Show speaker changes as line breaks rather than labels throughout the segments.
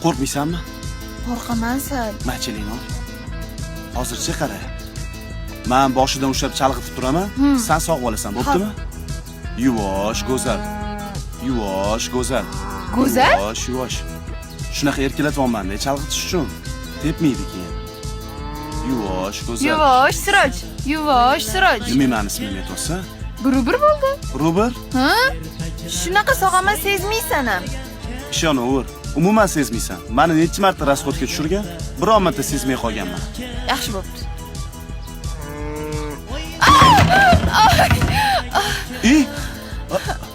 Qo'rqmaysanmi?
Qo'rqaman Sal.
Machiling ol. Hozircha qara. Men boshidan ushlab chalg'itib turaman, sen sog'ib olasan, bo'ptimi? Yuvosh, go'zal. Yuvosh, go'zal.
Go'zal?
Yuvosh. Shunaqa erkalatyapman-da, chalg'itish uchun. Tepmaydi keyin. Yuvosh, go'zal.
Yuvosh, Siroj. Yuvosh, Siroj.
Nima meni ismim aytsa?
Burubur bo'ldi.
Burubur?
Ha? Shunaqa sog'aman sezmaysan ham.
Ishonaver. Umuman sezmaysan. Meni necha marta rasxodga tushirgan? Biror marta sezmay qolganman.
Yaxshi bo'pti.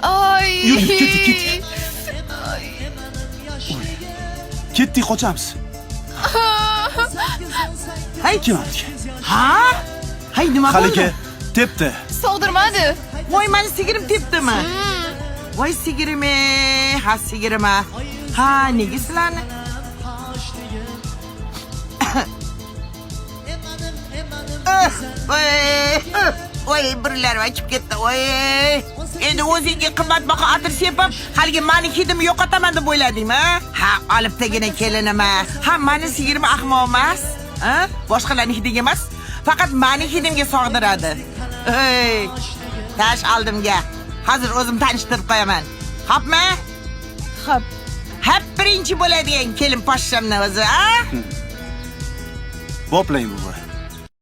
Ay.
Yur, ketdik. Ketdik, qochamiz.
Hay
Kim aldi?
Ha? Hay nima bo'ldi?
Haligi tepdi.
Sog'dirmadi.
Voy, meni sigirim tepdimi? Voy sigirim, ha sigirim. Ha, nega sizlarni? Voy, birlar ochib ketdi. Voy. Endi o'zingga qimmatbaho atir sepib, haligi meni hidimni yo'qotaman deb o'yladingmi? Ha, olibdagina kelinima. Ha, meni sigirim ahmoq emas. Ha? Boshqalarning hidiga emas, faqat meni hidimga sog'diradi. Ey, tash oldimga. Hozir o'zim tanishtirib qo'yaman. Xo'pmi?
Xo'p.
Hep birinchi bo'ladigan kelin poshshamni o'zi, ha?
Boplang buvi.